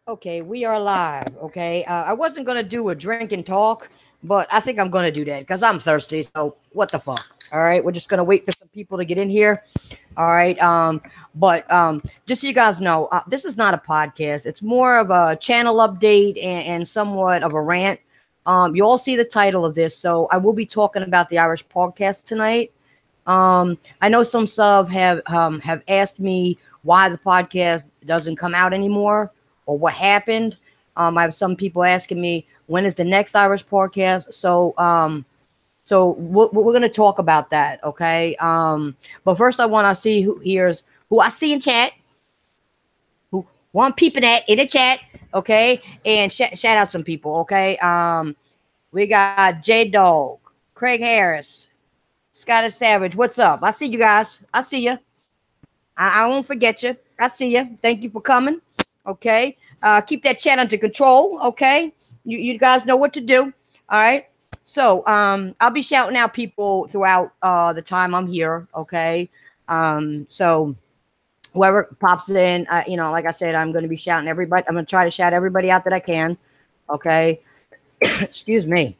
Okay, we are live. Okay, I wasn't gonna do a drink and talk, but I think I'm gonna do that because I'm thirsty. So what the fuck? All right, we're just gonna wait for some people to get in here. All right. But just so you guys know, this is not a podcast. It's more of a channel update and somewhat of a rant. You all see the title of this, so I will be talking about the Irish podcast tonight. I know some sub have asked me why the podcast doesn't come out anymore or what happened. I have some people asking me when is the next Irish podcast. So we're going to talk about that, okay? But first, I want to see who I see in chat, who I'm peeping at in the chat, okay? And shout out some people, okay? We got J Dog, Craig Harris, Scottish Savage. What's up? I see you guys. I see you. I won't forget you. I see you. Thank you for coming. Okay. Keep that chat under control. Okay. You guys know what to do. All right. So I'll be shouting out people throughout the time I'm here. Okay. So whoever pops in, like I said, I'm going to be shouting everybody. I'm going to try to shout everybody out that I can. Okay. Excuse me.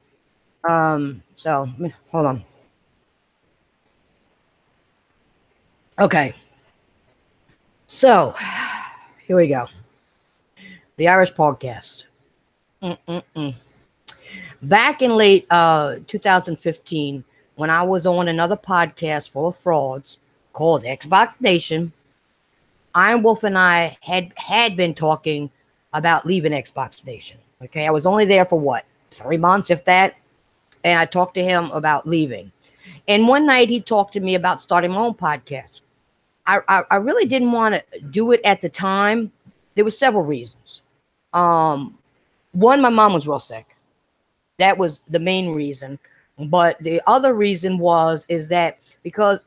So hold on. Okay. So here we go. The Irish podcast. Mm-mm-mm. Back in late 2015, when I was on another podcast full of frauds called Xbox Nation, Iron Wolf and I had been talking about leaving Xbox Nation. Okay, I was only there for what, 3 months, if that, and I talked to him about leaving. And one night he talked to me about starting my own podcast. I really didn't want to do it at the time. There were several reasons. One, my mom was real sick. That was the main reason. But the other reason is that because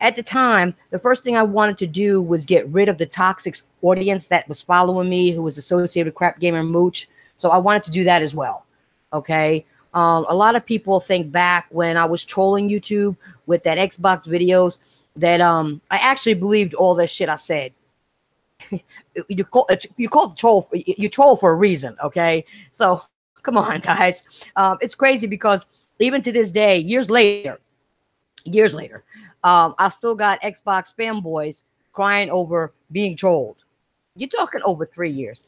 at the time, the first thing I wanted to do was get rid of the toxic audience that was following me, who was associated with Crap Gamer Mooch. So I wanted to do that as well. Okay. A lot of people think back when I was trolling YouTube with that Xbox videos that I actually believed all this shit I said. You call troll, you troll for a reason, okay? So come on, guys. It's crazy because even to this day, years later, I still got Xbox fanboys crying over being trolled. You're talking over 3 years.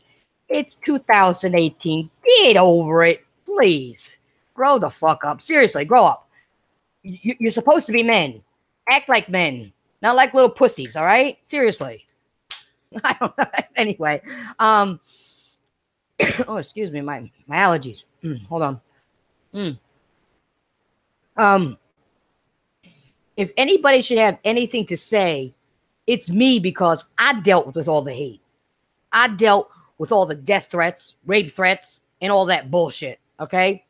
It's 2018. Get over it, please. Grow the fuck up. Seriously, grow up. You're supposed to be men. Act like men, not like little pussies. All right, seriously. I don't know. Anyway, oh, excuse me, my allergies. Hold on. Mm. Um, if anybody should have anything to say, it's me because I dealt with all the hate. I dealt with all the death threats, rape threats, and all that bullshit. Okay,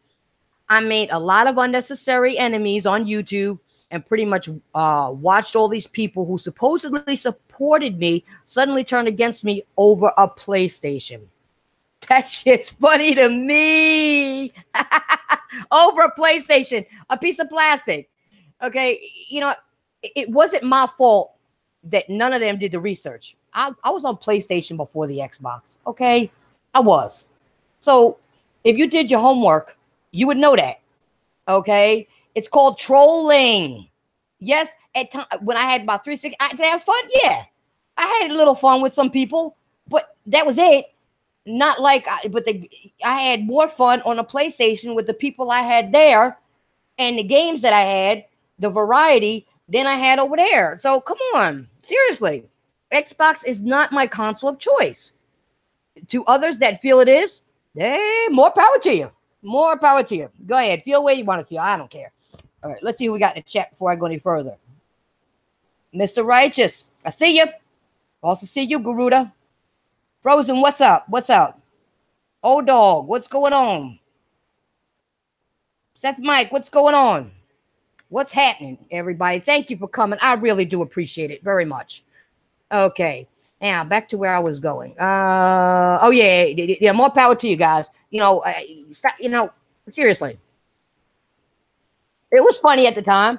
I made a lot of unnecessary enemies on YouTube and pretty much watched all these people who supposedly supported me suddenly turn against me over a PlayStation. That shit's funny to me. Over a PlayStation, a piece of plastic. Okay, it wasn't my fault that none of them did the research. I was on PlayStation before the Xbox. Okay, I was. So if you did your homework, you would know that. Okay, it's called trolling. Yes, at time when I had about 360, did I have fun? Yeah, I had a little fun with some people, but that was it. Not like, I had more fun on a PlayStation with the people I had there and the games that I had, the variety than I had over there. So come on, seriously, Xbox is not my console of choice. To others that feel it is, hey, more power to you. More power to you. Go ahead, feel where you want to feel. I don't care. All right, let's see who we got in the chat before I go any further. Mr. Righteous, I see you. Also see you, Garuda. Frozen, what's up? What's up? Old Dog, what's going on? Seth Mike, what's going on? What's happening, everybody? Thank you for coming. I really do appreciate it very much. Okay, now back to where I was going. Oh yeah, more power to you guys. Seriously, it was funny at the time.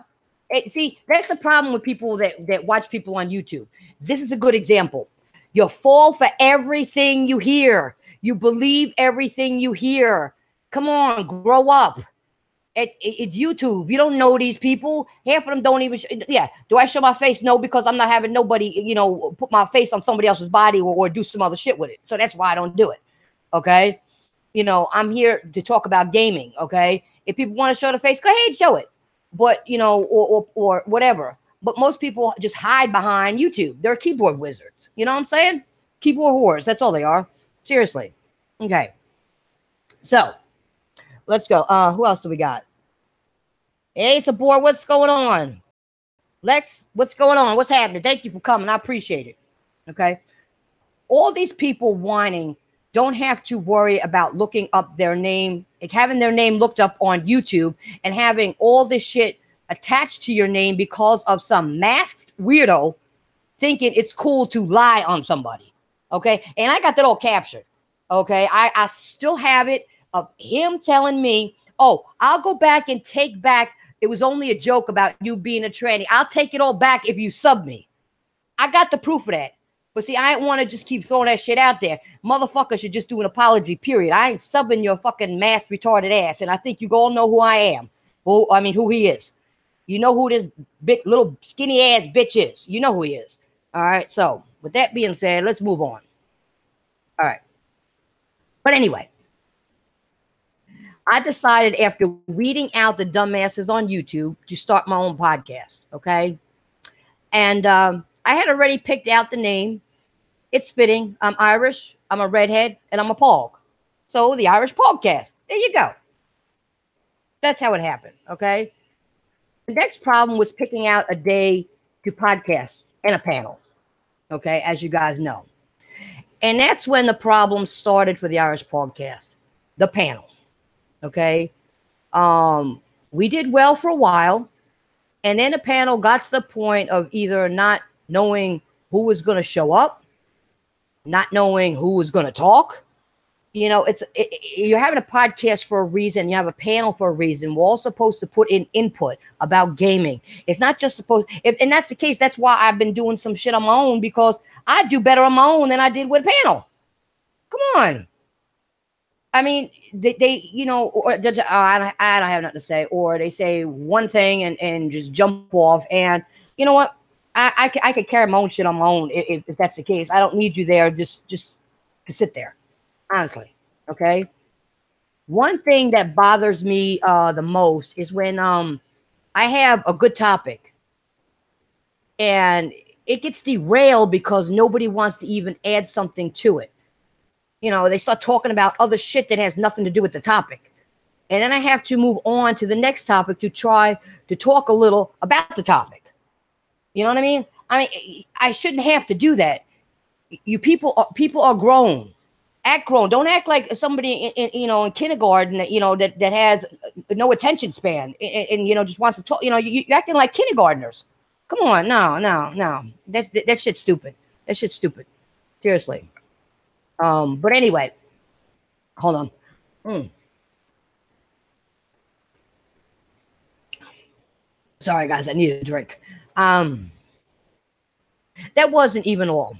See, that's the problem with people that watch people on YouTube. This is a good example. You fall for everything you hear. You believe everything you hear. Come on, grow up. It's YouTube. You don't know these people. Half of them don't even. Yeah. Do I show my face? No, because I'm not having nobody, put my face on somebody else's body or do some other shit with it. So that's why I don't do it. Okay. I'm here to talk about gaming. Okay. If people want to show the face, go ahead, show it. But, or whatever. But most people just hide behind YouTube. They're keyboard wizards. You know what I'm saying? Keyboard whores. That's all they are. Seriously. Okay. So let's go. Who else do we got? Hey, Sabor, what's going on? Lex, what's going on? What's happening? Thank you for coming. I appreciate it. Okay. All these people whining don't have to worry about looking up their name, like having their name looked up on YouTube and having all this shit attached to your name because of some masked weirdo thinking it's cool to lie on somebody. Okay. And I got that all captured. Okay. I still have it of him telling me, oh, I'll go back and take back. It was only a joke about you being a tranny. I'll take it all back if you sub me. I got the proof of that. But see, I didn't want to just keep throwing that shit out there. Motherfucker should just do an apology, period. I ain't subbing your fucking masked retarded ass. And I think you all know who I am. Who he is. You know who this big little skinny ass bitch is. You know who he is. All right. So with that being said, let's move on. All right. But anyway, I decided after weeding out the dumbasses on YouTube to start my own podcast. Okay. And I had already picked out the name. It's fitting. I'm Irish. I'm a redhead and I'm a pog. So the Irish Podcast. There you go. That's how it happened. Okay. The next problem was picking out a day to podcast and a panel. Okay. As you guys know. And that's when the problem started for the Irish Podcast. The panel. Okay. We did well for a while. And then the panel got to the point of either not knowing who was going to show up, not knowing who was going to talk. You're having a podcast for a reason. You have a panel for a reason. We're all supposed to put in input about gaming. It's not just supposed, and that's the case. That's why I've been doing some shit on my own, because I do better on my own than I did with a panel. Come on. I mean, or I don't have nothing to say, or they say one thing and just jump off. And you know what? I could carry my own shit on my own if that's the case. I don't need you there just to sit there, honestly. Okay. One thing that bothers me the most is when I have a good topic and it gets derailed because nobody wants to even add something to it. They start talking about other shit that has nothing to do with the topic. And then I have to move on to the next topic to try to talk a little about the topic. You know what I mean? I shouldn't have to do that. You people are grown. Act grown. Don't act like somebody in kindergarten that has no attention span and just wants to talk. You're acting like kindergartners. Come on, no. That shit's stupid. That shit's stupid. Seriously. But anyway, hold on. Sorry, guys, I need a drink. That wasn't even all.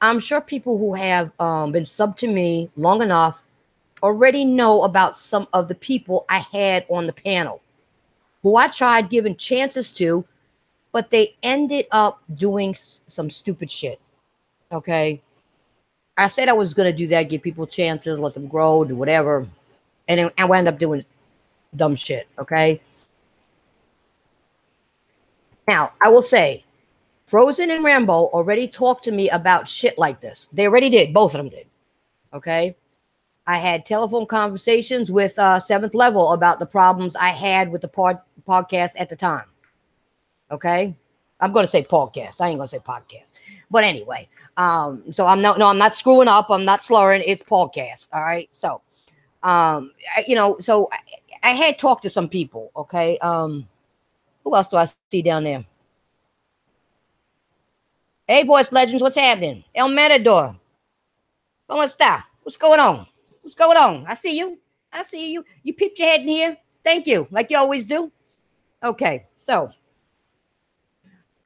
I'm sure people who have been subbed to me long enough already know about some of the people I had on the panel who I tried giving chances to, but they ended up doing some stupid shit. Okay. I said I was going to do that, give people chances, let them grow, do whatever. And then I wound up doing dumb shit. Okay. Now, I will say, Frozen and Rambo already talked to me about shit like this. They already did. Both of them did. Okay. I had telephone conversations with Seventh Level about the problems I had with the podcast at the time. Okay. I'm going to say podcast. I ain't going to say podcast. But anyway, so I'm not screwing up. I'm not slurring. It's podcast. All right. So, so I had talked to some people. Okay. Who else do I see down there? Hey, Boys Legends, what's happening? El Matador. ¿Cómo está? What's going on? What's going on? I see you. You peeped your head in here. Thank you, like you always do. Okay, so.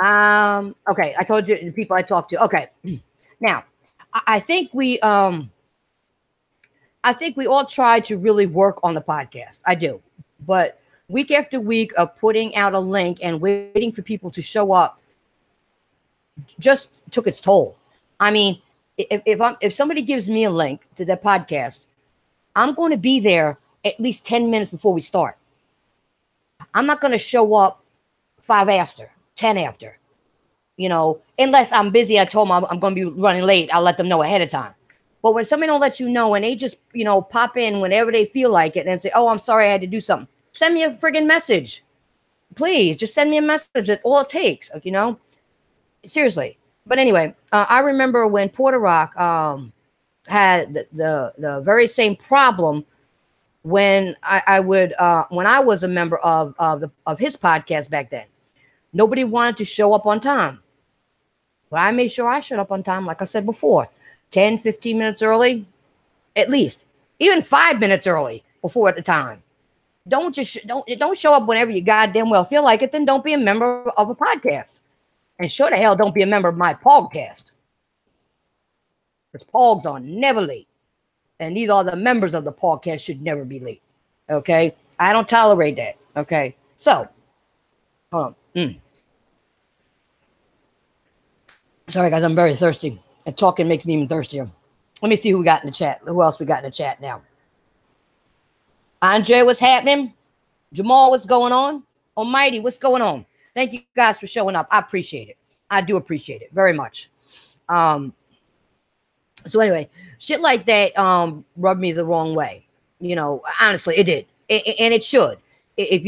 Okay, I told you the people I talked to. Okay. Now, I think I think we all try to really work on the podcast. I do. But week after week of putting out a link and waiting for people to show up just took its toll. I mean, if somebody gives me a link to their podcast, I'm going to be there at least 10 minutes before we start. I'm not going to show up 5 after, 10 after, unless I'm busy. I told them I'm going to be running late. I'll let them know ahead of time. But when somebody don't let you know and they just, pop in whenever they feel like it and say, oh, I'm sorry, I had to do something. Send me a friggin' message. Please, just send me a message. That's all it takes, Seriously. But anyway, I remember when Porter Rock had the very same problem when I was a member of his podcast back then. Nobody wanted to show up on time. But I made sure I showed up on time, like I said before. 10, 15 minutes early, at least. Even 5 minutes early before at the time. Don't show up whenever you goddamn well feel like it. Then don't be a member of a podcast. And sure the hell don't be a member of my PawgCast. Because Pawgs are never late. And these are the members of the PawgCast should never be late. Okay? I don't tolerate that. Okay? So, hold on. Sorry, guys, I'm very thirsty. And talking makes me even thirstier. Let me see who we got in the chat. Who else we got in the chat now? Andre, what's happening? Jamal, what's going on? Almighty, what's going on? Thank you guys for showing up. I appreciate it. I do appreciate it very much. So anyway, shit like that rubbed me the wrong way. Honestly, it did. And it should. If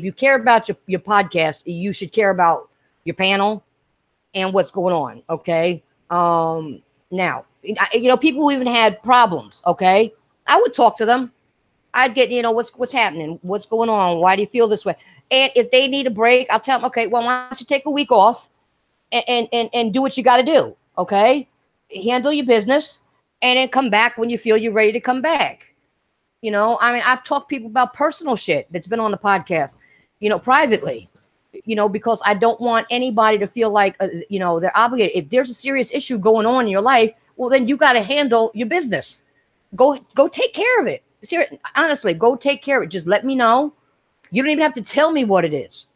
you care about your podcast, you should care about your panel and what's going on. Okay. Now, people who even had problems. Okay. I would talk to them. I'd get, what's happening? What's going on? Why do you feel this way? And if they need a break, I'll tell them, okay, well, why don't you take a week off and do what you got to do. Okay. Handle your business and then come back when you feel you're ready to come back. I've talked to people about personal shit that's been on the podcast, privately, because I don't want anybody to feel like, they're obligated. If there's a serious issue going on in your life, well, then you got to handle your business. Go take care of it. Seriously, honestly, go take care of it. Just let me know. You don't even have to tell me what it is.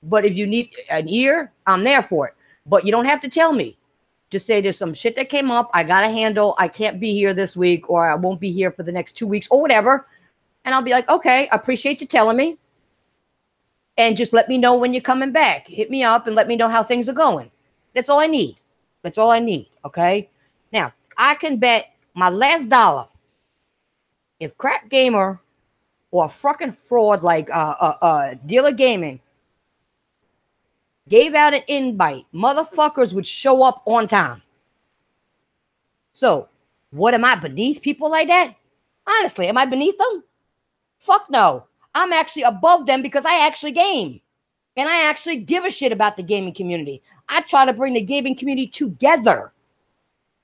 But if you need an ear, I'm there for it. But you don't have to tell me. Just say there's some shit that came up. I got to handle. I can't be here this week, or I won't be here for the next 2 weeks or whatever. And I'll be like, okay, I appreciate you telling me. And just let me know when you're coming back. Hit me up and let me know how things are going. That's all I need. That's all I need. Okay. Now, I can bet my last dollar if Crap Gamer or a fucking fraud like Dealer Gaming gave out an invite, motherfuckers would show up on time. So, what am I beneath people like that? Honestly, am I beneath them? Fuck no. I'm actually above them because I actually game. And I actually give a shit about the gaming community. I try to bring the gaming community together.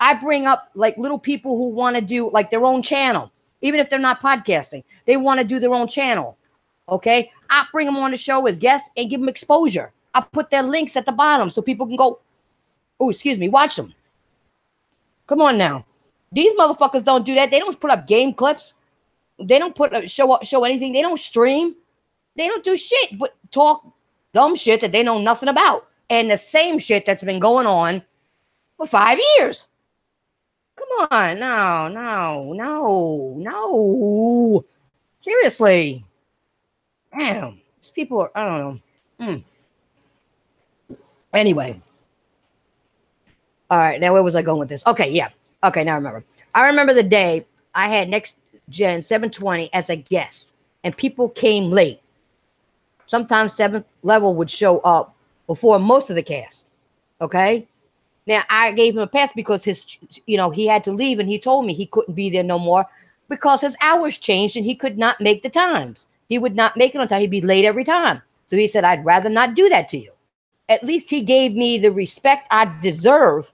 I bring up like little people who want to do like their own channel. Even if they're not podcasting, they want to do their own channel. Okay. I bring them on the show as guests and give them exposure. I put their links at the bottom so people can go, watch them. Come on now. These motherfuckers don't do that. They don't put up game clips. They don't show anything. They don't stream. They don't do shit but talk dumb shit that they know nothing about. And the same shit that's been going on for 5 years. Come on. No. Seriously. Damn. These people are, I don't know. Anyway. All right. Now, where was I going with this? Okay. Yeah. Okay. Now I remember. I remember the day I had Next Gen 720 as a guest and people came late. Sometimes 7th level would show up before most of the cast. Okay. Now, I gave him a pass because he had to leave and he told me he couldn't be there no more because his hours changed and he could not make the times. He would not make it on time. He'd be late every time. So he said, I'd rather not do that to you. At least he gave me the respect I deserve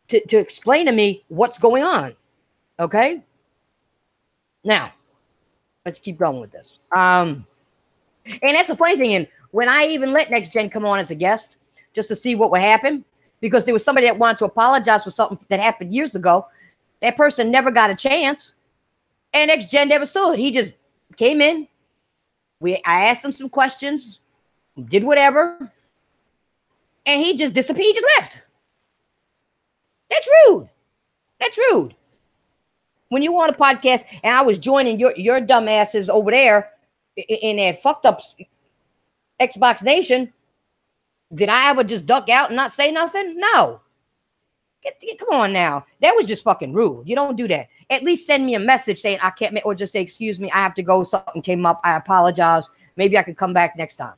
to explain to me what's going on. Okay? Now, let's keep going with this. And that's the funny thing. And when I even let Next Gen come on as a guest, just to see what would happen, because there was somebody that wanted to apologize for something that happened years ago. That person never got a chance, and ex-gen never stood. He just came in. I asked him some questions, did whatever, and he just disappeared. He just left. That's rude. That's rude. When you on a podcast and I was joining your dumb asses over there in that fucked up Xbox Nation, did I ever just duck out and not say nothing? No. Come on now. That was just fucking rude. You don't do that. At least send me a message saying I can't make, or just say, excuse me, I have to go. Something came up. I apologize. Maybe I could come back next time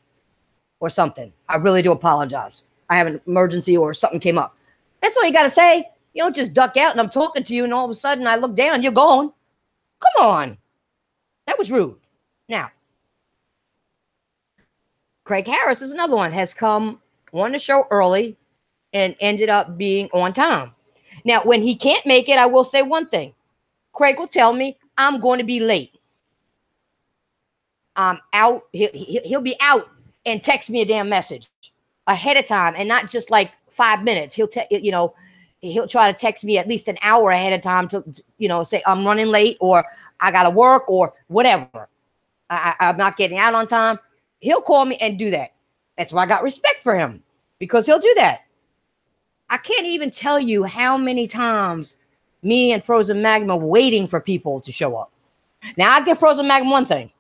or something. I really do apologize. I have an emergency or something came up. That's all you got to say. You don't just duck out and I'm talking to you and all of a sudden I look down, you're gone. Come on. That was rude. Now, Craig Harris is another one, has come on the show early and ended up being on time. Now, when he can't make it, I will say one thing. Craig will tell me, I'm going to be late. I'm out. He'll be out and text me a damn message ahead of time and not just like 5 minutes. He'll try to text me at least an hour ahead of time to, say I'm running late or I got to work or whatever. I'm not getting out on time. He'll call me and do that. That's why I got respect for him, because he'll do that. I can't even tell you how many times me and Frozen Magma were waiting for people to show up. Now, I give Frozen Magma one thing.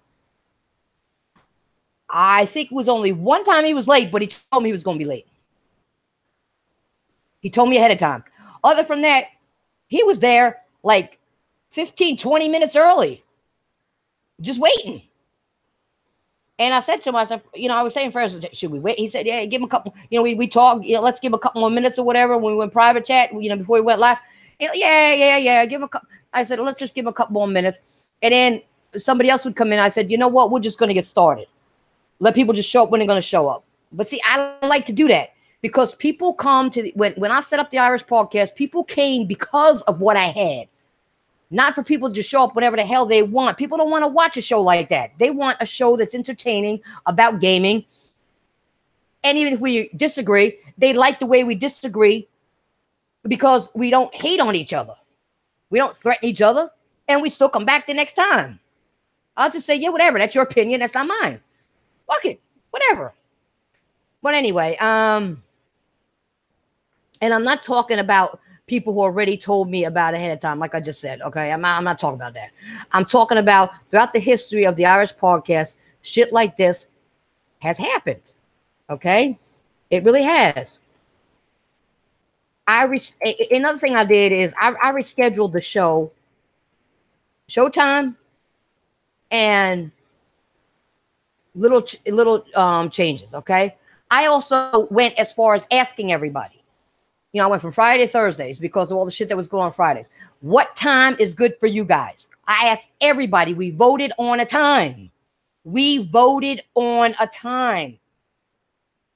I think it was only one time he was late, but he told me he was going to be late. He told me ahead of time. Other from that, he was there like 15, 20 minutes early, just waiting. And I said to him, I said, I was saying first, should we wait? He said, yeah, give him a couple, we talked, let's give him a couple more minutes or whatever when we went private chat, before we went live. Yeah, give him a couple. I said, let's just give him a couple more minutes. And then somebody else would come in. I said, you know what? We're just going to get started. Let people just show up when they're going to show up. But see, I don't like to do that because people come to, when I set up the Irish podcast, people came because of what I had. Not for people to show up whenever the hell they want. People don't want to watch a show like that. They want a show that's entertaining about gaming. And even if we disagree, they like the way we disagree because we don't hate on each other. We don't threaten each other. And we still come back the next time. I'll just say, yeah, whatever. That's your opinion. That's not mine. Fuck it. Whatever. But anyway, and I'm not talking about people who already told me about ahead of time, like I just said, okay? I'm not talking about that. I'm talking about throughout the history of the Irish podcast, shit like this has happened, okay? It really has. Another thing I did is I rescheduled the showtime, and little changes, okay? I also went as far as asking everybody. I went from Friday to Thursdays because of all the shit that was going on Fridays. What time is good for you guys? I asked everybody. We voted on a time.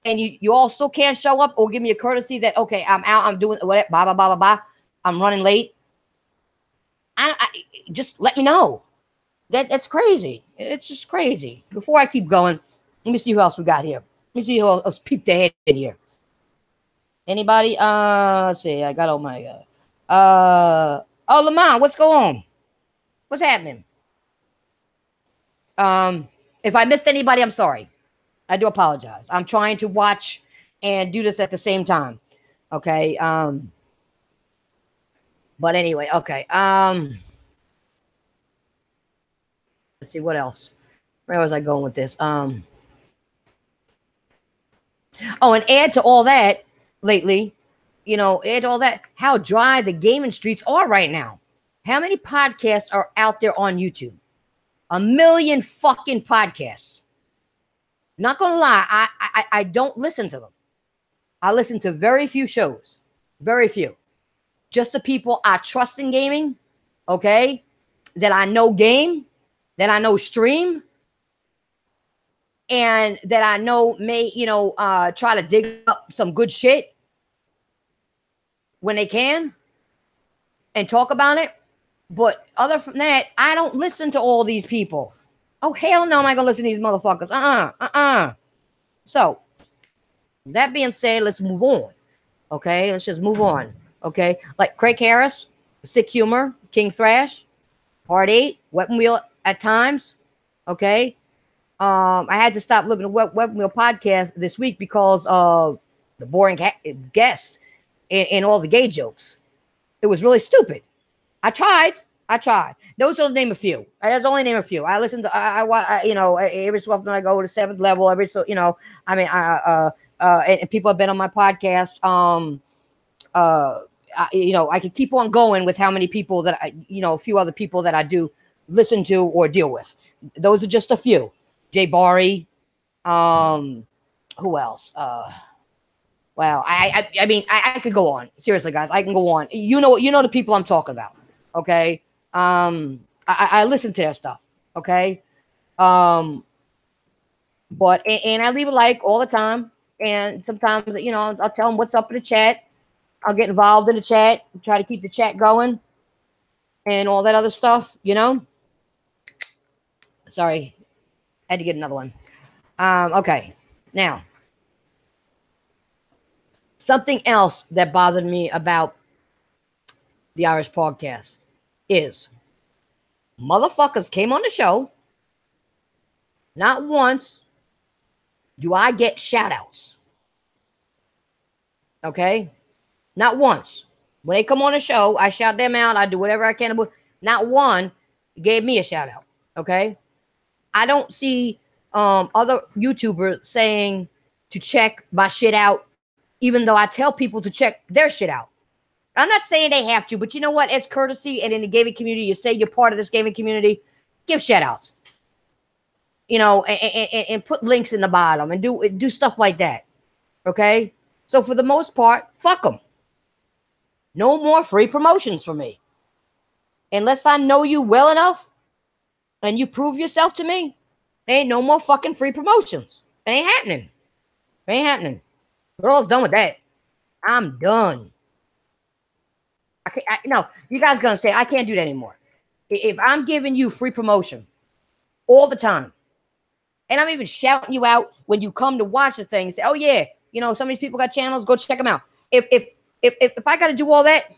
And you all still can't show up or give me a courtesy that, okay, I'm out, I'm doing whatever, blah, blah, blah, blah, blah. I'm running late. I just let me know. That's crazy. It's just crazy. Before I keep going, let me see who else we got here. Let me see who else peeped ahead here. Anybody? Let's see. I got oh my god. Lamont, what's going on? What's happening? If I missed anybody, I'm sorry. I do apologize. I'm trying to watch and do this at the same time. Okay. But anyway, okay. Let's see what else. Where was I going with this? And add to all that. Lately, add all that, how dry the gaming streets are right now. How many podcasts are out there on YouTube? 1 million fucking podcasts. Not gonna lie, I don't listen to them. I listen to very few shows. Very few. Just the people I trust in gaming, okay? That I know game, that I know stream, and that I know may, try to dig up some good shit when they can and talk about it. But other from that, I don't listen to all these people. Oh, hell no, I'm not going to listen to these motherfuckers. So, that being said, let's move on. Okay, let's just move on. Okay, like Craig Harris, Sick Humor, King Thrash, Part 8, Weapon Wheel at times. Okay, I had to stop listening to Weapon Wheel podcast this week because of the boring guests and all the gay jokes. It was really stupid. I tried. I tried. Those are name a few. There's only name a few. I listen to. You know, every so often I go to 7th level. Every so, you know, I mean, and people have been on my podcast. You know, I could keep on going with how many people that I, you know, a few other people that I do listen to or deal with. Those are just a few. Jay Barry. Who else? Wow. I mean, I could go on. Seriously, guys, I can go on. You know the people I'm talking about. Okay. I listen to their stuff. Okay. But and I leave a like all the time. And sometimes, you know, I'll tell them what's up in the chat. I'll get involved in the chat, try to keep the chat going and all that other stuff, you know. Sorry. Had to get another one. Okay. Now, something else that bothered me about the Irish podcast is motherfuckers came on the show. Not once do I get shout outs. Okay? Not once. When they come on the show, I shout them out. I do whatever I can. Not one gave me a shout out. Okay? I don't see other YouTubers saying to check my shit out, even though I tell people to check their shit out. I'm not saying they have to, but you know what? As courtesy and in the gaming community, you say you're part of this gaming community, give shout outs. You know, and put links in the bottom and do stuff like that. Okay? So for the most part, fuck them. No more free promotions for me. Unless I know you well enough and you prove yourself to me, there ain't no more fucking free promotions. It ain't happening. It ain't happening. We're all done with that. I'm done. No, you guys gonna say I can't do that anymore. If I'm giving you free promotion all the time, and I'm even shouting you out when you come to watch the thing, say, "Oh yeah, you know some of these people got channels. Go check them out." If I got to do all that,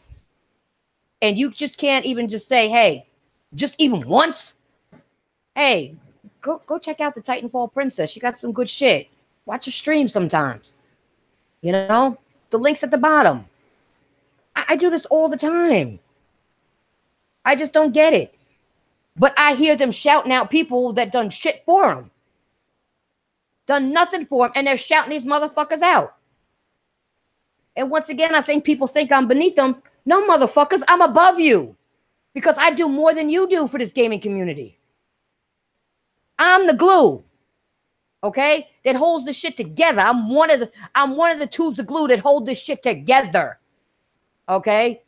and you just can't even just say, "Hey," just even once, "Hey, go check out the Titanfall Princess. She got some good shit. Watch her stream sometimes." You know, the link's at the bottom. I do this all the time. I just don't get it. But I hear them shouting out people that done shit for them. Done nothing for them, and they're shouting these motherfuckers out. And once again, I think people think I'm beneath them. No, motherfuckers, I'm above you. Because I do more than you do for this gaming community. I'm the glue. Okay? That holds this shit together. I'm one of the tubes of glue that hold this shit together. Okay?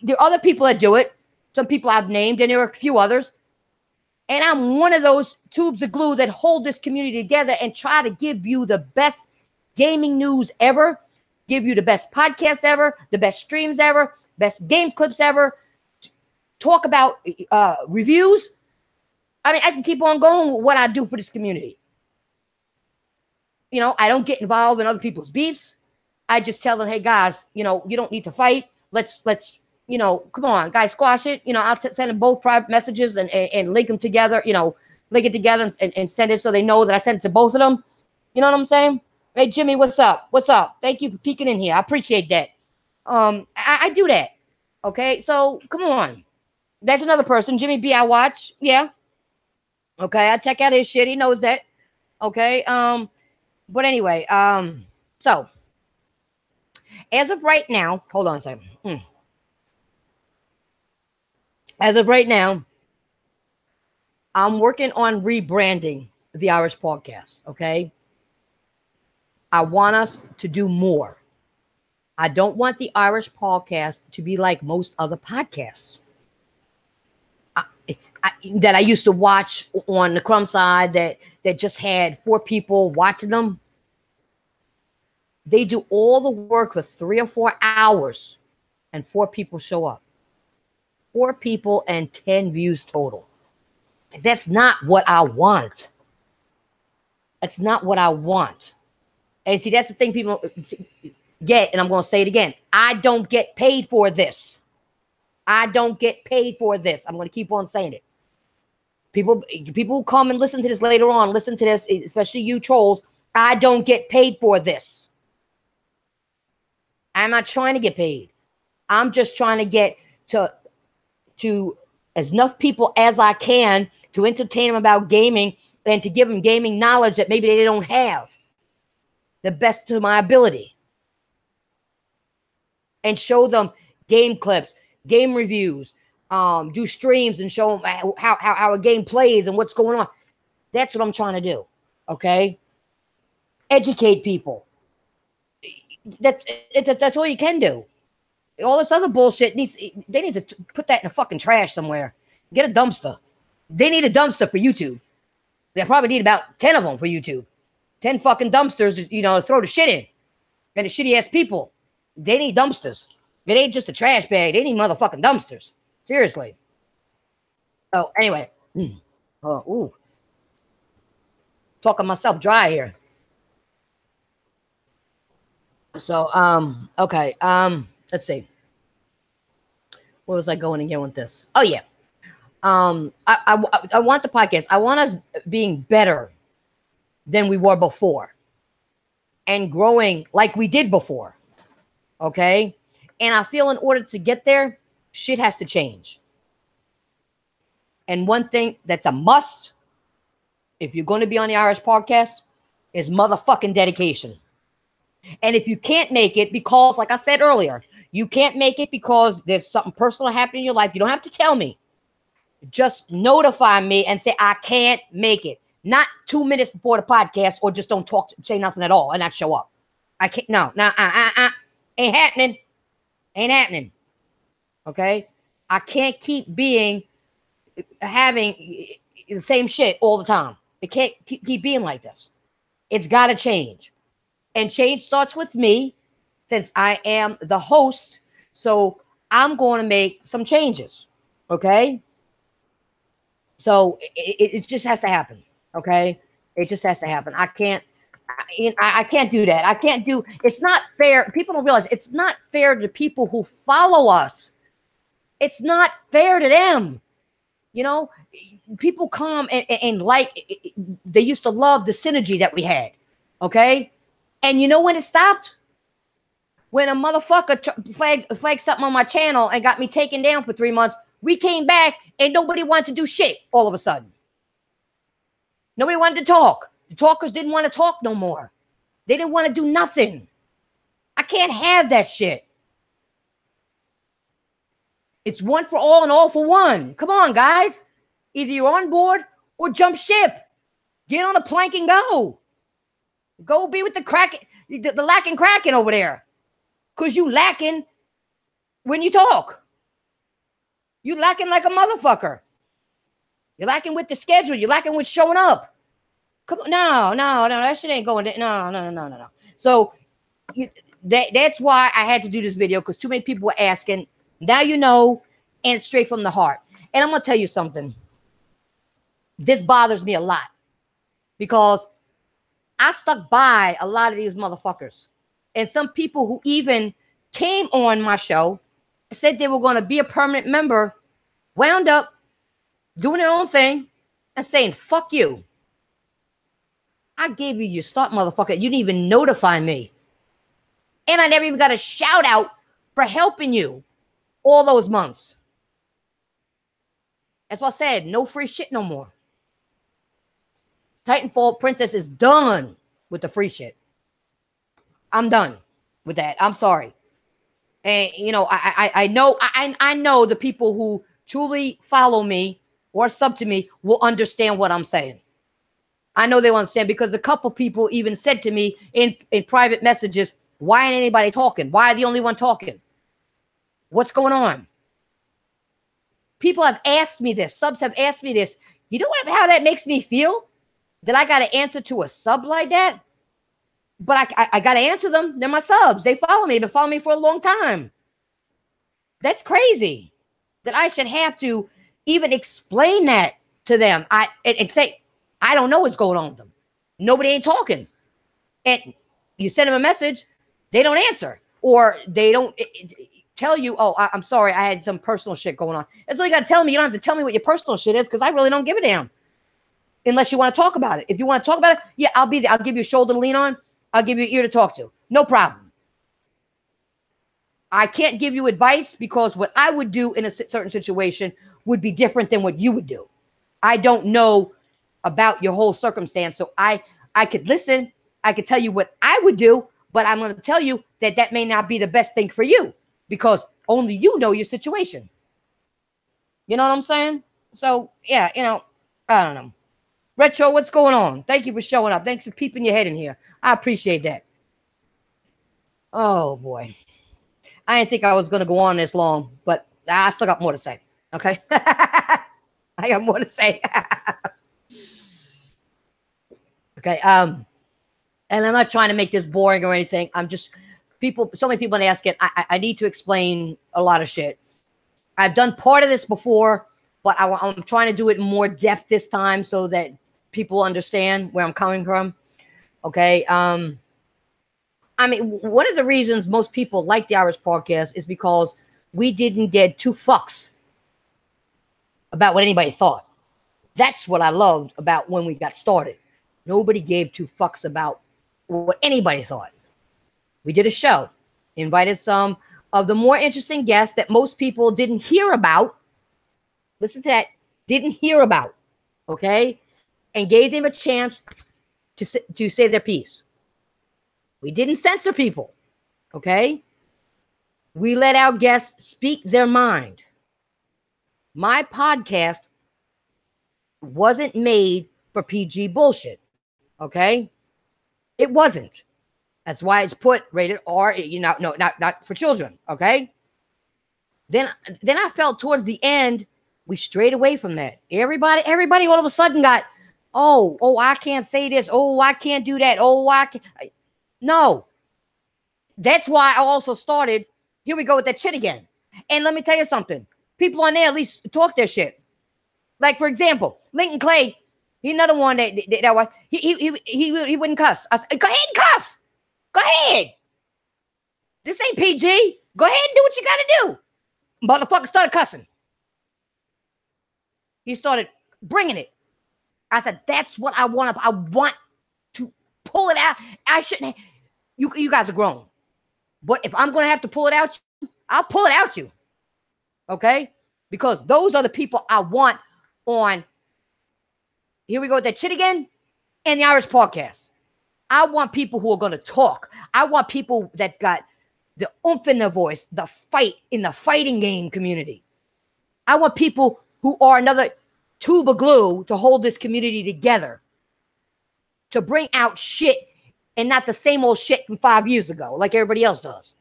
There are other people that do it. Some people I've named, and there are a few others. And I'm one of those tubes of glue that hold this community together and try to give you the best gaming news ever, give you the best podcasts ever, the best streams ever, best game clips ever, talk about reviews. I mean, I can keep on going with what I do for this community. You know, I don't get involved in other people's beefs. I just tell them, hey, guys, you know, you don't need to fight. Let's you know, come on, guys, squash it. You know, I'll send them both private messages and link them together, you know, link it together and send it so they know that I sent it to both of them. You know what I'm saying? Hey, Jimmy, what's up? What's up? Thank you for peeking in here. I appreciate that. I do that. Okay, so come on. That's another person. Jimmy B, I watch. Yeah. Okay, I check out his shit. He knows that. Okay. But anyway, so as of right now, hold on a second. As of right now, I'm working on rebranding the Irish podcast. Okay. I want us to do more. I don't want the Irish podcast to be like most other podcasts that I used to watch on the Crumb side that just had 4 people watching them. They do all the work for 3 or 4 hours and 4 people show up. 4 people and 10 views total. That's not what I want. That's not what I want. And see, that's the thing, people. get, and I'm going to say it again, I don't get paid for this. I don't get paid for this. I'm going to keep on saying it. People who come and listen to this later on, listen to this, especially you trolls, I don't get paid for this. I'm not trying to get paid. I'm just trying to get to as enough people as I can to entertain them about gaming and to give them gaming knowledge that maybe they don't have, the best to my ability, and show them game clips, game reviews, do streams and show them how a game plays and what's going on. That's what I'm trying to do. Okay, educate people. That's all you can do. All this other bullshit they need to put that in the fucking trash somewhere. Get a dumpster. They need a dumpster for YouTube. They probably need about 10 of them for YouTube. 10 fucking dumpsters, to throw the shit in. And the shitty ass people. They need dumpsters. It ain't just a trash bag. They need motherfucking dumpsters. Seriously. Oh, anyway. Ooh. Talking myself dry here. So, okay. Let's see. Where was I going again with this? Oh, yeah. I want the podcast. I want us being better than we were before and growing like we did before. Okay? And I feel in order to get there, shit has to change. And one thing that's a must, if you're going to be on the Irish podcast, is motherfucking dedication. And if you can't make it because, like I said earlier, you can't make it because there's something personal happening in your life, you don't have to tell me. Just notify me and say, I can't make it. Not 2 minutes before the podcast, or just don't say nothing at all and not show up. I can't, no, ain't happening. Ain't happening. Okay? I can't keep having the same shit all the time. It can't keep being like this. It's got to change. And change starts with me, since I am the host. So I'm going to make some changes. Okay? So it just has to happen. Okay? It just has to happen. I can't do that. I can't do, it's not fair. People don't realize it's not fair to people who follow us. It's not fair to them. People come and like, they used to love the synergy that we had. Okay? And you know when it stopped? When a motherfucker flagged something on my channel and got me taken down for 3 months, we came back and nobody wanted to do shit all of a sudden. Nobody wanted to talk. The talkers didn't want to talk no more. They didn't want to do nothing. I can't have that shit. It's one for all and all for one. Come on, guys. Either you're on board or jump ship. Get on a plank and go. Go be with the lacking Kraken over there. Because you lacking when you talk. You lacking like a motherfucker. You're lacking with the schedule. You're lacking with showing up. Come on. No. That shit ain't going. No. So that's why I had to do this video, because too many people were asking. Now you know, and it's straight from the heart. And I'm going to tell you something. This bothers me a lot, because I stuck by a lot of these motherfuckers. And some people who even came on my show said they were going to be a permanent member, wound up doing their own thing and saying, fuck you. I gave you your start, motherfucker. You didn't even notify me. And I never even got a shout out for helping you all those months. That's why I said, no free shit no more. Titanfall Princess is done with the free shit. I'm done with that. I'm sorry. And, I know the people who truly follow me or sub to me will understand what I'm saying. I know they will understand, because a couple people even said to me in private messages, why ain't anybody talking? Why are the only one talking? What's going on? People have asked me this. Subs have asked me this. You know how that makes me feel? That I got to answer to a sub like that? But I got to answer them. They're my subs. They follow me. They've been following me for a long time. That's crazy that I should have to even explain that to them. And say, don't know what's going on with them. Nobody ain't talking. And you send them a message. They don't answer, or they don't tell you, oh, I'm sorry, I had some personal shit going on. That's all you got to tell me. You don't have to tell me what your personal shit is, because I really don't give a damn unless you want to talk about it. If you want to talk about it, yeah, I'll be there. I'll give you a shoulder to lean on. I'll give you an ear to talk to. No problem. I can't give you advice, because what I would do in a certain situation would be different than what you would do. I don't know about your whole circumstance. So I could listen. I could tell you what I would do, but I'm going to tell you that that may not be the best thing for you, because only you know your situation. You know what I'm saying? So, yeah, I don't know. Retro, what's going on? Thank you for showing up. Thanks for peeping your head in here. I appreciate that. Oh, boy. I didn't think I was going to go on this long, but I still got more to say. Okay? I got more to say. Okay. And I'm not trying to make this boring or anything. I'm just so many people ask it. I need to explain a lot of shit. I've done part of this before, but I'm trying to do it in more depth this time so that people understand where I'm coming from. Okay. I mean, one of the reasons most people like the Irish podcast is because we didn't get two fucks about what anybody thought. That's what I loved about when we got started. Nobody gave two fucks about what anybody thought. We did a show, invited some of the more interesting guests that most people didn't hear about. Listen to that. Didn't hear about. Okay. And gave them a chance to say their piece. We didn't censor people. Okay. We let our guests speak their mind. My podcast wasn't made for PG bullshit. Okay. It wasn't. That's why it's put rated R, not for children. Okay. Then I felt towards the end, we strayed away from that. Everybody all of a sudden got, oh, I can't say this. Oh, I can't do that. Oh, I can't. No. That's why I also started, here we go with that shit again. And let me tell you something. People on there at least talk their shit. Like, for example, Lincoln Clay, he's another one that he wouldn't cuss. I said, go ahead and cuss. Go ahead. This ain't PG. Go ahead and do what you got to do. Motherfucker started cussing. He started bringing it. I said, that's what I want. I want to pull it out. I shouldn't. You guys are grown. But if I'm going to have to pull it out, I'll pull it out you. Okay? Because those are the people I want on, here we go with that shit again, and the Irish podcast. I want people who are going to talk. I want people that got the oomph in their voice, the fight in the fighting game community. I want people who are another tube of glue to hold this community together, to bring out shit and not the same old shit from 5 years ago like everybody else does.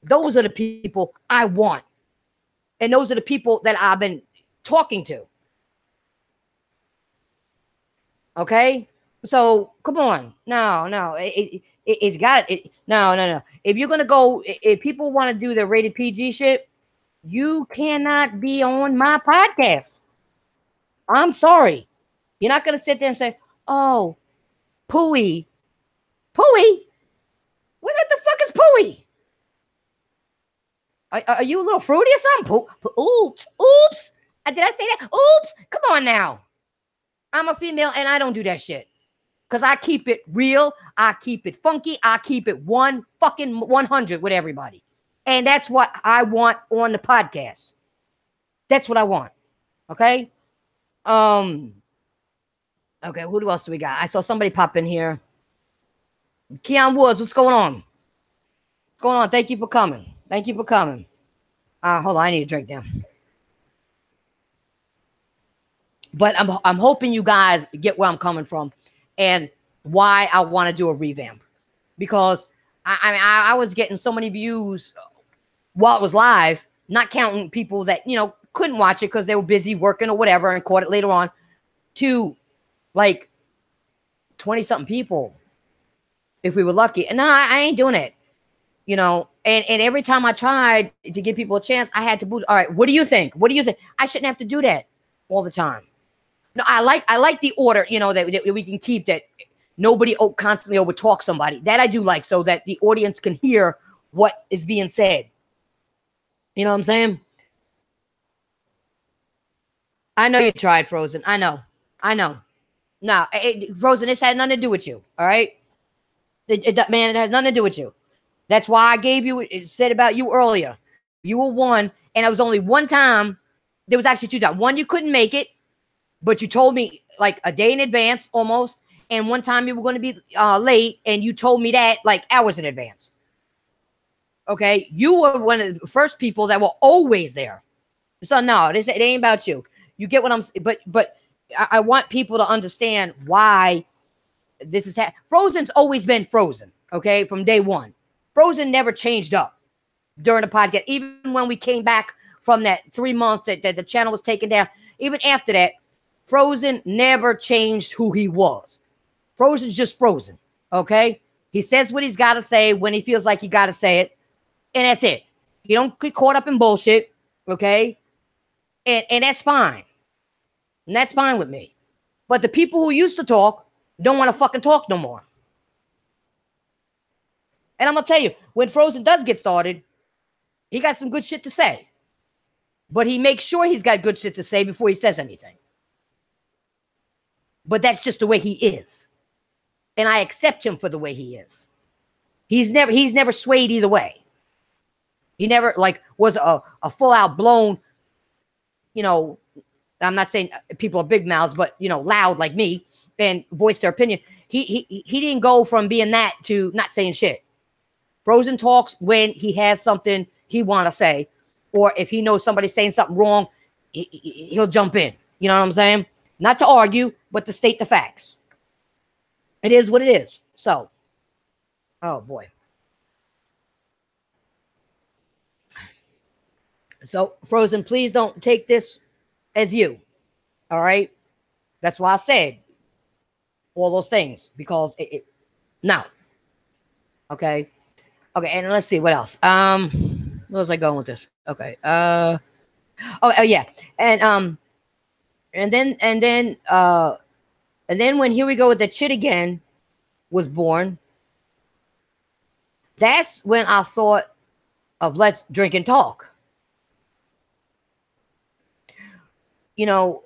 Those are the people I want. And those are the people that I've been talking to. Okay? So, come on. No. It's got it. No. If you're going to go, if people want to do the rated PG shit, you cannot be on my podcast. I'm sorry. You're not going to sit there and say, oh, Pooey. Pooey? What the fuck is Pooey? Are you a little fruity or something? Oops. Did I say that? Oops. Come on now. I'm a female and I don't do that shit. Because I keep it real. I keep it funky. I keep it 100 with everybody. And that's what I want on the podcast. That's what I want. Okay? Okay, who else do we got? I saw somebody pop in here. Keon Woods, what's going on? What's going on? Thank you for coming. Hold on, I need a drink now. But I'm hoping you guys get where I'm coming from and why I want to do a revamp. Because I was getting so many views while it was live, not counting people that, couldn't watch it because they were busy working or whatever and caught it later on, to like 20-something people if we were lucky. And no, I ain't doing it. And every time I tried to give people a chance, I had to boost. All right, what do you think? I shouldn't have to do that all the time. No, I like the order, that we can keep that. nobody constantly over talk somebody. That I do like, so that the audience can hear what is being said. You know what I'm saying? I know you tried, Frozen. I know. Now, Frozen, this had nothing to do with you. All right, man, it has nothing to do with you. That's why I gave you. It said about you earlier. You were one, and it was only one time. There was actually two times. One, you couldn't make it, but you told me like a day in advance almost. And one time you were going to be late, and you told me that like hours in advance. Okay, you were one of the first people that were always there. So no, it ain't about you. You get what I'm saying? But I want people to understand why this is happening. Frozen's always been Frozen, okay, from day one. Frozen never changed up during the podcast. Even when we came back from that 3 months that the channel was taken down, even after that, Frozen never changed who he was. Frozen's just Frozen, okay? He says what he's got to say when he feels like he got to say it, and that's it. You don't get caught up in bullshit, okay? And that's fine. And that's fine with me. But the people who used to talk don't want to fucking talk no more. And I'm going to tell you, when Frozen does get started, he got some good shit to say. But he makes sure he's got good shit to say before he says anything. But that's just the way he is. And I accept him for the way he is. He's never swayed either way. He never like was a full out blown, you know, I'm not saying people are big mouths, but you know, loud like me and voice their opinion. He didn't go from being that to not saying shit. Frozen talks when he has something he want to say, or if he knows somebody's saying something wrong, he'll jump in. You know what I'm saying? Not to argue, but to state the facts. It is what it is. So, oh boy. So, Frozen, please don't take this as you. All right? That's why I said all those things, because no. Okay. Okay, and let's see what else. Where was I going with this? Okay. Oh yeah. And then when Here We Go with the Chit Again was born, that's when I thought of Let's Drink and Talk. You know,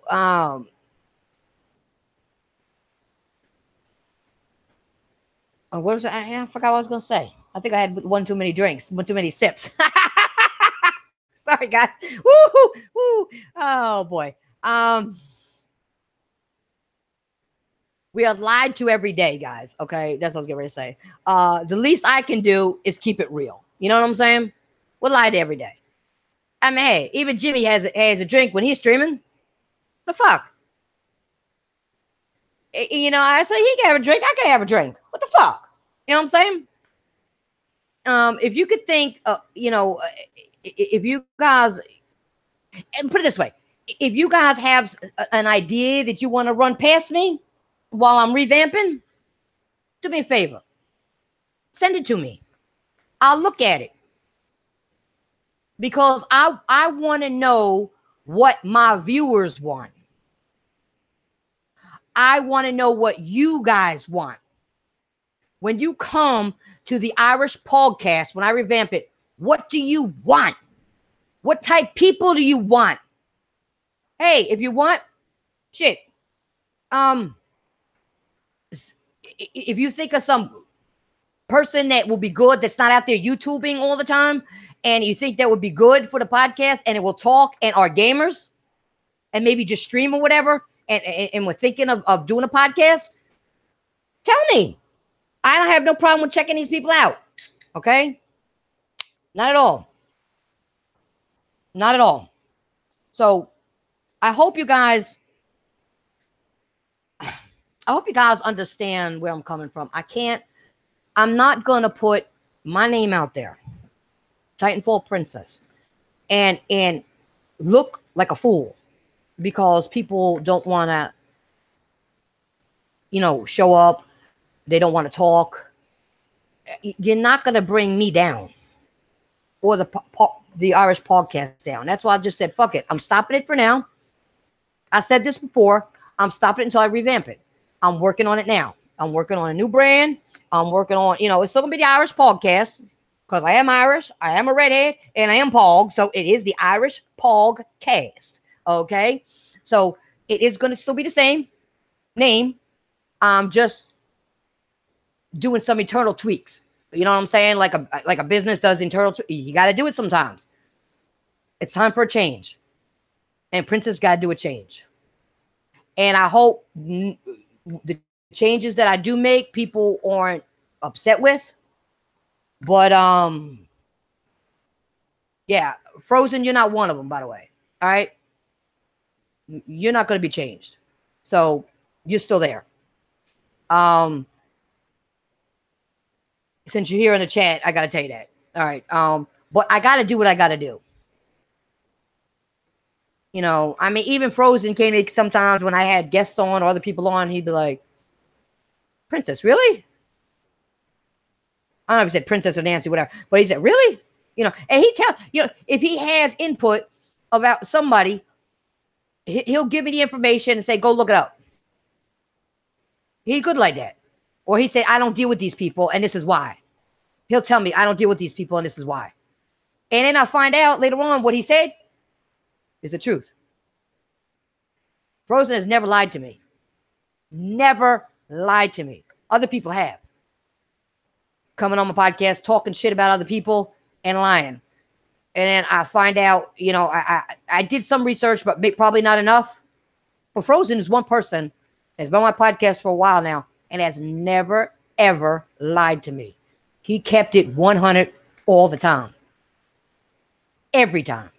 what was it? I forgot what I was going to say. I think I had one too many drinks, one too many sips. Sorry, guys. Woo, woo. Oh boy. We are lied to every day, guys. Okay, that's what I was getting ready to say. The least I can do is keep it real. You know what I'm saying? We're lied to every day. I mean, hey, even Jimmy has a drink when he's streaming. The fuck? You know, I say he can have a drink. I can have a drink. What the fuck? You know what I'm saying? If you could think, you know, if you guys, and put it this way, if you guys have an idea that you want to run past me while I'm revamping, do me a favor. Send it to me. I'll look at it. Because I want to know what my viewers want. I want to know what you guys want. When you come to the TipPawgcast, when I revamp it, what do you want? What type people do you want? Hey, if you want, shit. If you think of some person that will be good, that's not out there YouTubing all the time, and you think that would be good for the podcast, and it will talk and are gamers, and maybe just stream or whatever, and we're thinking of doing a podcast, tell me. I don't have no problem with checking these people out. Okay? Not at all. Not at all. So I hope you guys understand where I'm coming from. I'm not going to put my name out there, Titanfall Princess, and look like a fool because people don't want to, you know, show up. They don't want to talk. You're not going to bring me down or the Irish podcast down. That's why I just said, fuck it. I'm stopping it for now. I said this before. I'm stopping it until I revamp it. I'm working on it now. I'm working on a new brand. I'm working on, it's still gonna be the Irish podcast because I am Irish, I am a redhead, and I am Pog. So it is the Irish Pawgcast. Okay. So it is gonna still be the same name. I'm just doing some internal tweaks. You know what I'm saying? Like a business does internal. You got to do it sometimes. It's time for a change, and Princess got to do a change. And I hope the changes that I do make, people aren't upset with. But yeah, Frozen, you're not one of them, by the way. All right, you're not going to be changed, so you're still there. Since you're here in the chat, I got to tell you that. All right. But I got to do what I got to do. I mean, even Frozen came in sometimes when I had guests on or other people on, he'd be like, Princess, really? I don't know if he said Princess or Nancy, whatever, but he said, really? And he if he has input about somebody, he'll give me the information and say, go look it up. He's good like that. Or he said, I don't deal with these people, and this is why. He'll tell me, I don't deal with these people, and this is why. And then I'll find out later on what he said is the truth. Frozen has never lied to me. Never lied to me. Other people have. Coming on my podcast, talking shit about other people and lying. And then I find out, I did some research, but probably not enough. But Frozen is one person that's been on my podcast for a while now and has never, ever lied to me. He kept it 100 all the time. Every time.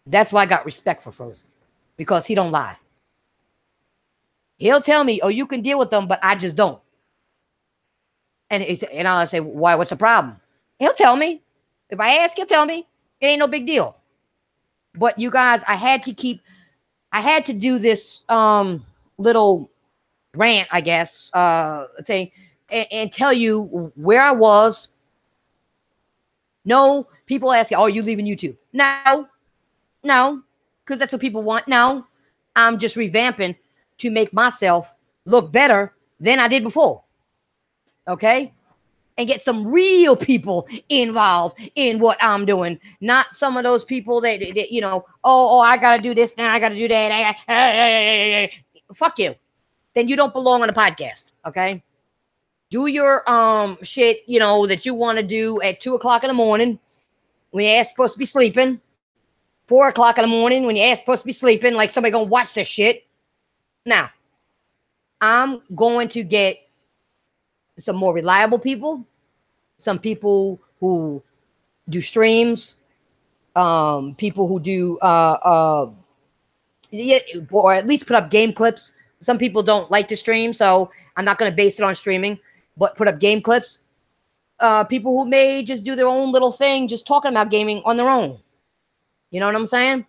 That's why I got respect for Frozen. Because he don't lie. He'll tell me, oh, you can deal with them, but I just don't. And I'll say, why? What's the problem? He'll tell me. If I ask, he'll tell me. It ain't no big deal. But you guys, I had to do this little rant, I guess, thing, and tell you where I was. No, people ask, oh, are you leaving YouTube? No, because that's what people want. No, I'm just revamping to make myself look better than I did before. Okay? And get some real people involved in what I'm doing. Not some of those people that I got to do this now, I got to do that. Fuck you. Then you don't belong on the podcast. Okay? Do your shit, that you want to do at 2:00 in the morning when your ass supposed to be sleeping. 4:00 in the morning when your ass supposed to be sleeping, like somebody gonna watch this shit. Now, I'm going to get some more reliable people, some people who do streams, people who do or at least put up game clips. Some people don't like to stream, so I'm not going to base it on streaming, but put up game clips. People who may just do their own little thing, just talking about gaming on their own. You know what I'm saying?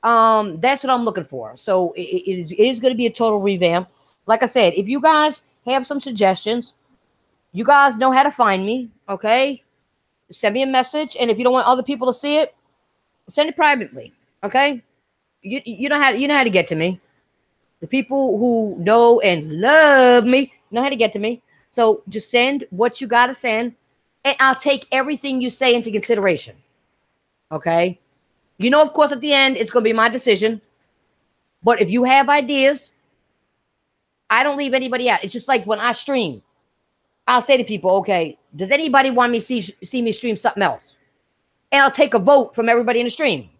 That's what I'm looking for. So it is going to be a total revamp. Like I said, if you guys have some suggestions, you guys know how to find me. Okay, send me a message, and if you don't want other people to see it, send it privately. Okay, you know how to get to me. The people who know and love me know how to get to me. So just send what you got to send, and I'll take everything you say into consideration. Okay. Of course, at the end, it's going to be my decision. But if you have ideas, I don't leave anybody out. It's just like when I stream, I'll say to people, okay, does anybody want me to see me stream something else? And I'll take a vote from everybody in the stream.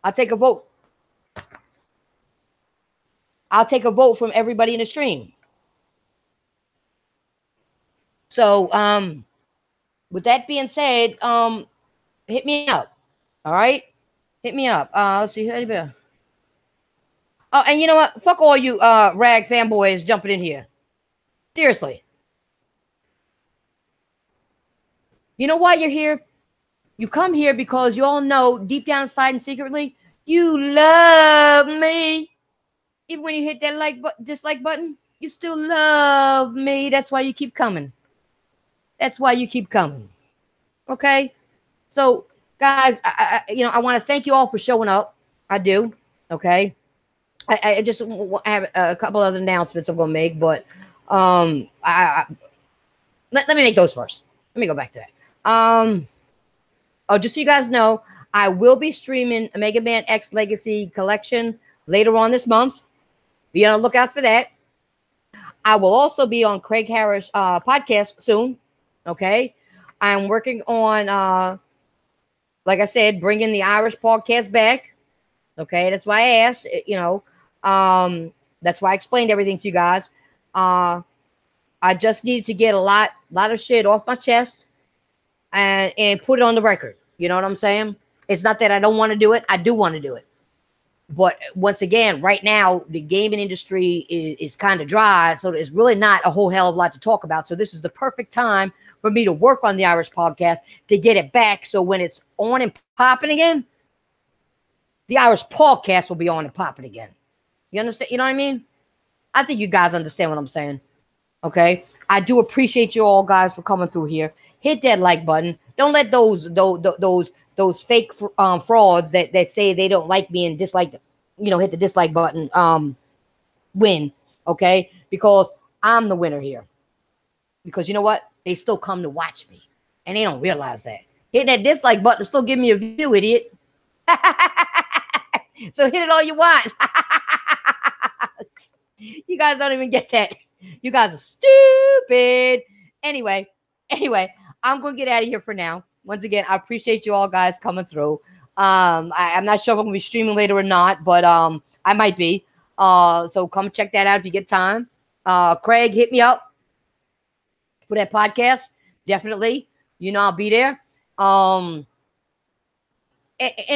I'll take a vote from everybody in the stream. So, with that being said, hit me up. All right? Hit me up. Let's see. Oh, and you know what? Fuck all you rag fanboys jumping in here. Seriously. You know why you're here? You come here because you all know deep down inside and secretly, you love me. Even when you hit that dislike button, you still love me. That's why you keep coming. Okay? So, guys, I want to thank you all for showing up. I do. Okay? I just have a couple other announcements I'm gonna make, but let me make those first. Let me go back to that. Oh, just so you guys know, I will be streaming a Mega Man X Legacy Collection later on this month. Be on the lookout for that. I will also be on Craig Harris podcast soon. Okay, I'm working on like I said, bringing the Irish podcast back. Okay, that's why I asked. That's why I explained everything to you guys. I just needed to get a lot of shit off my chest and put it on the record. You know what I'm saying? It's not that I don't want to do it. I do want to do it. But once again, right now, the gaming industry is kind of dry. So there's really not a whole hell of a lot to talk about. So this is the perfect time for me to work on the Irish podcast to get it back. So when it's on and popping again, the Irish podcast will be on and popping again. You understand? You know what I mean? I think you guys understand what I'm saying. Okay, I do appreciate you all guys for coming through here. Hit that like button. Don't let those fake frauds that say they don't like me and dislike, hit the dislike button win. Okay, because I'm the winner here. Because you know what? They still come to watch me, and they don't realize that. Hit that dislike button to still give me a view, idiot. So hit it all you want. You guys don't even get that. You guys are stupid. Anyway, I'm going to get out of here for now. Once again, I appreciate you all guys coming through. I'm not sure if I'm going to be streaming later or not, but I might be. So come check that out if you get time. Craig, hit me up for that podcast. Definitely. I'll be there. And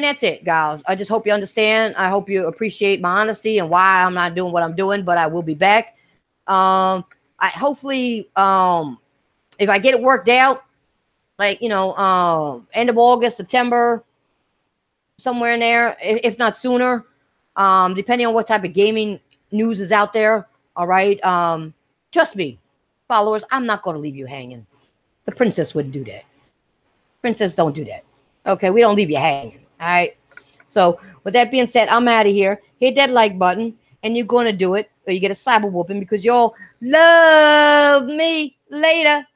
that's it, guys. I just hope you understand. I hope you appreciate my honesty and why I'm not doing what I'm doing, but I will be back. I hopefully, if I get it worked out, like, end of August, September, somewhere in there, if not sooner, depending on what type of gaming news is out there. All right. Trust me, followers, I'm not going to leave you hanging. The princess wouldn't do that. Princess don't do that. Okay. We don't leave you hanging. All right. So with that being said, I'm out of here. Hit that like button and you're going to do it. Or you get a cyber whooping because y'all love me. Later.